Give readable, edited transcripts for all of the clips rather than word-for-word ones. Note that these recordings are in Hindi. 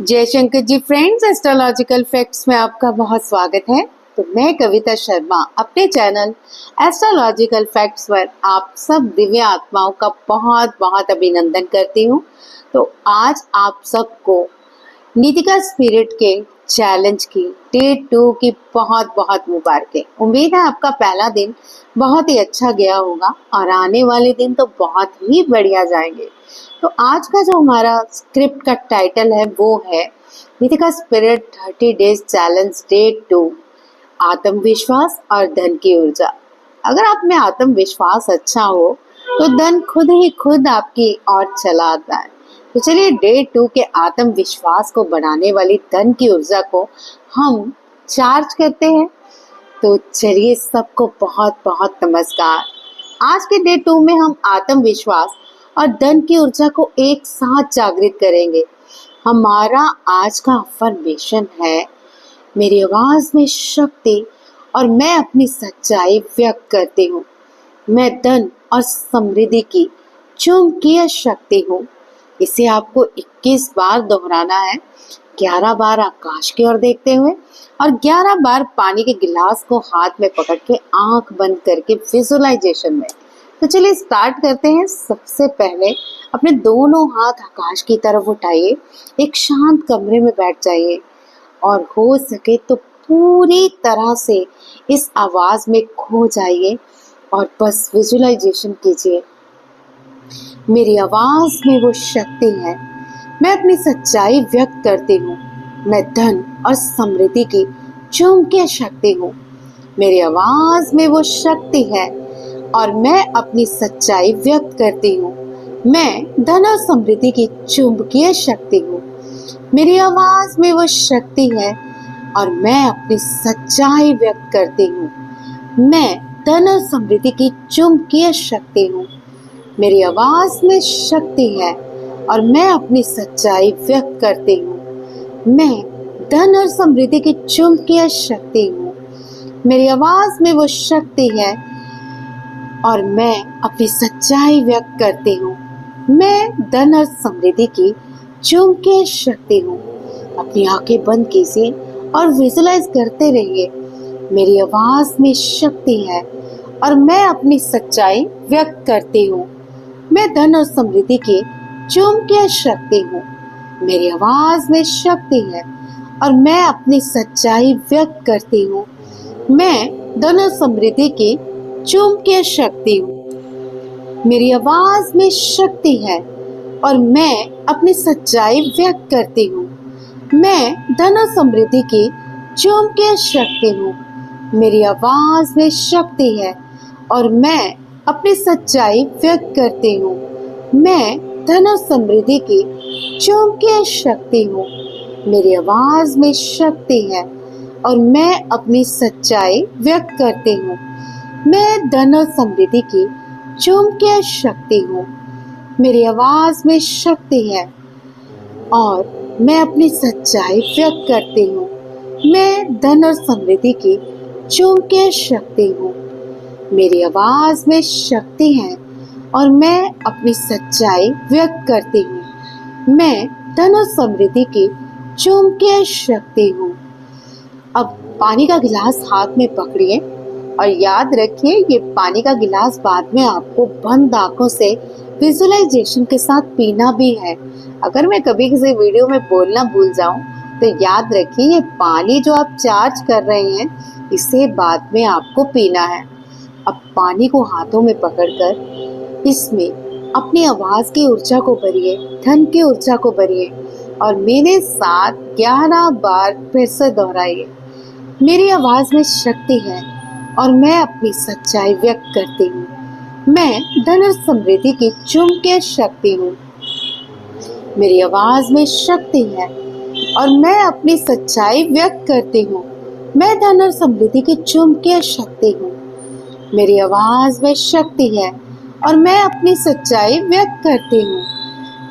जयशंकर जी फ्रेंड्स, एस्ट्रोलॉजिकल फैक्ट्स में आपका बहुत स्वागत है। तो मैं कविता शर्मा अपने चैनल एस्ट्रोलॉजिकल फैक्ट्स पर आप सब दिव्य आत्माओं का बहुत बहुत अभिनंदन करती हूँ। तो आज आप सबको नीतिका स्पिरिट के चैलेंज की डे 2 की बहुत बहुत मुबारकें। उम्मीद है आपका पहला दिन बहुत ही अच्छा गया होगा और आने वाले दिन तो बहुत ही बढ़िया जाएंगे। तो आज का जो हमारा स्क्रिप्ट का टाइटल है वो है Nitika spirit 30 days challenge day 2, आत्मविश्वास और धन की ऊर्जा। अगर आप में आत्मविश्वास अच्छा हो तो धन खुद ही खुद आपकी ओर चला आता है। तो चलिए डे 2 के आत्मविश्वास को बढ़ाने वाली धन की ऊर्जा को हम चार्ज करते हैं। तो चलिए सबको बहुत बहुत नमस्कार। आज के डे 2 में हम आत्मविश्वास और धन की ऊर्जा को एक साथ जागृत करेंगे। हमारा आज का अफर्मेशन है, मेरी आवाज में शक्ति और मैं अपनी सच्चाई व्यक्त करती हूँ। मैं धन और समृद्धि की चुंबकीय शक्ति हूँ। इसे आपको 21 बार दोहराना है, 11 बार आकाश की ओर देखते हुए और 11 बार पानी के गिलास को हाथ में पकड़ के आंख बंद करके विजुअलाइजेशन में। तो चलिए स्टार्ट करते हैं। सबसे पहले अपने दोनों हाथ आकाश की तरफ उठाइए, एक शांत कमरे में बैठ जाइए और हो सके तो पूरी तरह से इस आवाज में खो जाइए और बस विजुअलाइजेशन कीजिए। मेरी आवाज में वो शक्ति है, मैं अपनी सच्चाई व्यक्त करती हूँ। मैं धन और समृद्धि की चुंबकीय शक्ति हूँ। मेरी आवाज में वो शक्ति है और मैं अपनी सच्चाई व्यक्त करती हूँ। मैं धन और समृद्धि की चुंबकीय शक्ति हूँ। मेरी आवाज में वो शक्ति है और मैं अपनी सच्चाई व्यक्त करती हूँ। मैं धन और समृद्धि की चुंबकीय शक्ति हूँ। मेरी आवाज में शक्ति है और मैं अपनी सच्चाई व्यक्त करती हूँ। मैं धन और समृद्धि की चुंबकीय शक्ति हूँ। मेरी आवाज में वो शक्ति है और मैं अपनी सच्चाई व्यक्त करती हूँ। मैं धन और समृद्धि की चुंबकीय शक्ति हूँ। अपनी आंखें बंद कीजिए और विजुलाइज करते रहिए। मेरी आवाज में शक्ति है और मैं अपनी सच्चाई व्यक्त करती हूँ। मैं धन और समृद्धि की चुंबकीय शक्ति हूँ। मेरी आवाज में शक्ति है और मैं अपनी सच्चाई व्यक्त करती हूँ। मैं धन और समृद्धि की चुंबकीय शक्ति हूँ। मेरी आवाज में शक्ति है और मैं अपनी सच्चाई व्यक्त करती हूँ। मैं धन और समृद्धि की चुंबकीय शक्ति हूँ। मेरी आवाज में शक्ति है और मैं अपनी सच्चाई व्यक्त करती हूँ। मैं धन और समृद्धि की चुंबकीय शक्ति हूँ। मेरी आवाज में शक्ति है और मैं अपनी सच्चाई व्यक्त करती हूँ। मैं धन और समृद्धि की चुंबकीय शक्ति हूँ। मेरी आवाज में शक्ति है और मैं अपनी सच्चाई व्यक्त करती हूँ। मैं धन और समृद्धि की चुंबकीय शक्ति हूँ। मेरी आवाज में शक्ति है और मैं अपनी सच्चाई व्यक्त करती हूँ। मैं धन और समृद्धि की चुंबकीय शक्ति हूँ। अब पानी का गिलास हाथ में पकड़िए और याद रखिए ये पानी का गिलास बाद में आपको बंद आंखों से विजुअलाइजेशन के साथ पीना भी है। अगर मैं कभी किसी वीडियो में बोलना भूल जाऊं तो याद रखिए ये पानी जो आप चार्ज कर रहे हैं इसे बाद में आपको पीना है। अब पानी को हाथों में पकड़कर इसमें अपनी आवाज की ऊर्जा को भरिए, धन की ऊर्जा को भरिए और मेरे साथ 11 बार फिर से दोहराइए। मेरी आवाज में शक्ति है और मैं अपनी सच्चाई व्यक्त करती हूँ। मैं धन और समृद्धि की चुंबकीय शक्ति हूँ। मेरी आवाज में शक्ति है और मैं अपनी सच्चाई व्यक्त करती हूँ। मैं धन और समृद्धि की चुंबकीय शक्ति हूँ। मेरी आवाज में शक्ति है और मैं अपनी सच्चाई व्यक्त करती हूँ।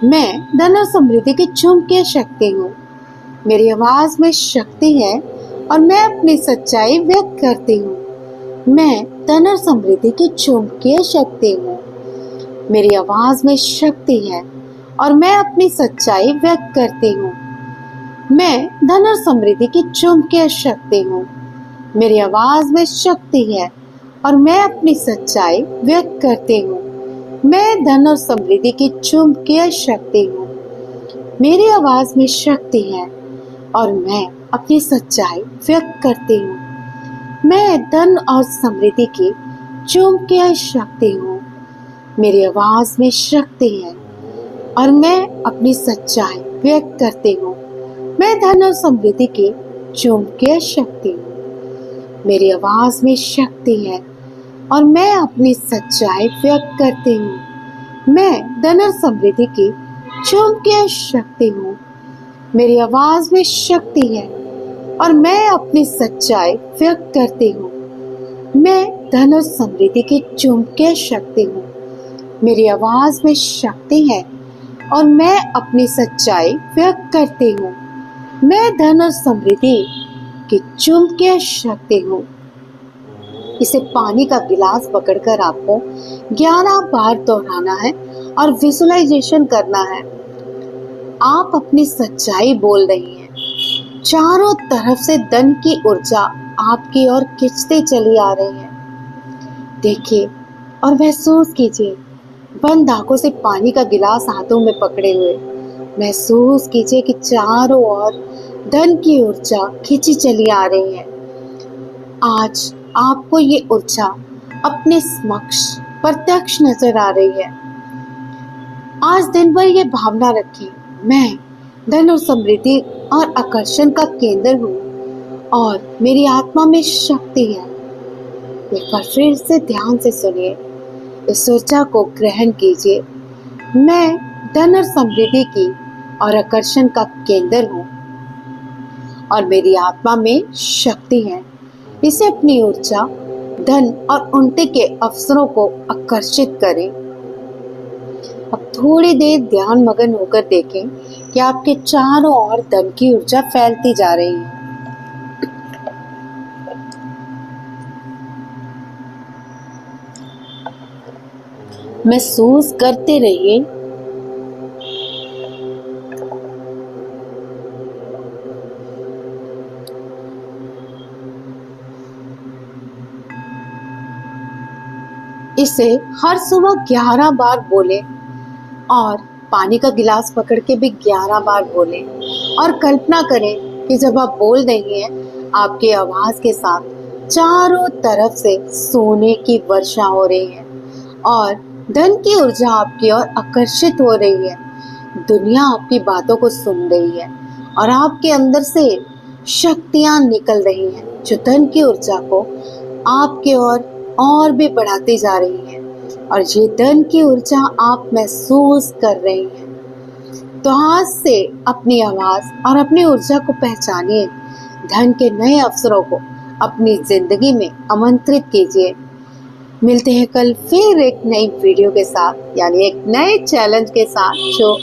मैं धन और समृद्धि की चुंबकीय शक्ति हूँ। मेरी आवाज में शक्ति है और मैं अपनी सच्चाई व्यक्त करती हूँ। मैं धन और समृद्धि की चुंबकीय शक्ति हूँ। मेरी आवाज में शक्ति है और मैं अपनी सच्चाई व्यक्त करती हूँ। मैं धन और समृद्धि की चुंबकीय शक्ति हूँ। मेरी आवाज में शक्ति है और मैं अपनी सच्चाई व्यक्त करती हूँ। मैं धन और समृद्धि की चुंबकीय शक्ति हूँ। मेरी आवाज में शक्ति है और मैं अपनी सच्चाई व्यक्त करती हूँ। मैं धन और समृद्धि की चुंबकीय शक्ति हूँ। मेरी आवाज में शक्ति है और मैं अपनी सच्चाई व्यक्त करती हूँ। मैं धन और समृद्धि की चुंबकीय शक्ति हूँ। मेरी आवाज में शक्ति है और मैं अपनी सच्चाई व्यक्त करती हूँ। मैं धन और समृद्धि की चुंबकीय शक्ति हूँ। मेरी आवाज में शक्ति है और मैं अपनी सच्चाई व्यक्त करती हूँ। मैं धन और समृद्धि की चुंबकीय शक्ति हूँ। मेरी आवाज में शक्ति है और मैं अपनी सच्चाई व्यक्त करती हूँ। मैं धन और समृद्धि की चुंबकीय शक्ति हूँ। इसे पानी का गिलास पकड़कर आपको 11 बार दोहराना है और विजुअलाइजेशन करना है। आप अपनी सच्चाई बोल रही हैं। चारों तरफ से धन की ऊर्जा आपकी ओर खिंचते चली आ रही है। देखिए और महसूस कीजिए, बंद आंखों से पानी का गिलास हाथों में पकड़े हुए महसूस कीजिए कि चारों ओर धन की ऊर्जा खिंची चली आ रही है। आज आपको ये ऊर्जा अपने समक्ष प्रत्यक्ष नजर आ रही है। आज दिन भर ये भावना रखें, मैं धन और समृद्धि और आकर्षण का केंद्र हूँ और मेरी आत्मा में शक्ति है। एक बार फिर से ध्यान से सुनिए, इस ऊर्जा को ग्रहण कीजिए। मैं धन और समृद्धि की और आकर्षण का केंद्र हूँ और मेरी आत्मा में शक्ति है। इसे अपनी ऊर्जा, धन और उन्नति के अवसरों को आकर्षित करें। अब थोड़ी देर ध्यान मगन होकर देखें कि आपके चारों ओर धन की ऊर्जा फैलती जा रही है। महसूस करते रहिए। इसे हर सुबह 11 बार बोलें और पानी का गिलास पकड़ के भी 11 बार बोलें और कल्पना करें कि जब आप बोल रही हैं, आपकी आवाज के साथ चारों तरफ से सोने की वर्षा हो रही है और धन की ऊर्जा आपकी ओर आकर्षित हो रही है। दुनिया आपकी बातों को सुन रही है और आपके अंदर से शक्तियां निकल रही हैं जो धन की ऊर्जा को आपके ओर और भी बढ़ाती जा रही है और ये धन की ऊर्जा आप महसूस कर रही हैं। तो आज से अपनी आवाज और अपनी ऊर्जा को पहचानिए। धन के नए अवसरों को अपनी जिंदगी में आमंत्रित कीजिए। मिलते हैं कल फिर एक नई वीडियो के साथ, यानी एक नए चैलेंज के साथ जो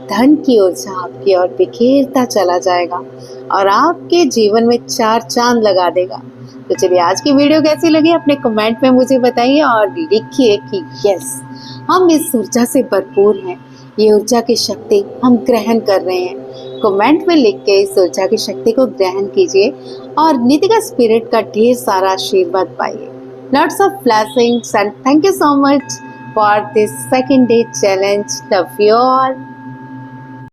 धन की ऊर्जा आपकी ओर बिखेरता चला जाएगा और आपके जीवन में 4 चांद लगा देगा। तो चलिए, आज की वीडियो कैसी लगी अपने कमेंट में मुझे बताइए और लिखिए कि यस, हम इस ऊर्जा से भरपूर हैं। ये ऊर्जा की शक्ति हम ग्रहण कर रहे हैं। कमेंट में लिख के इस ऊर्जा की शक्ति को ग्रहण कीजिए और नीतिका स्पिरिट का ढेर सारा आशीर्वाद पाइए। Lots of blessings and thank you so much for this second day challenge. Love you all.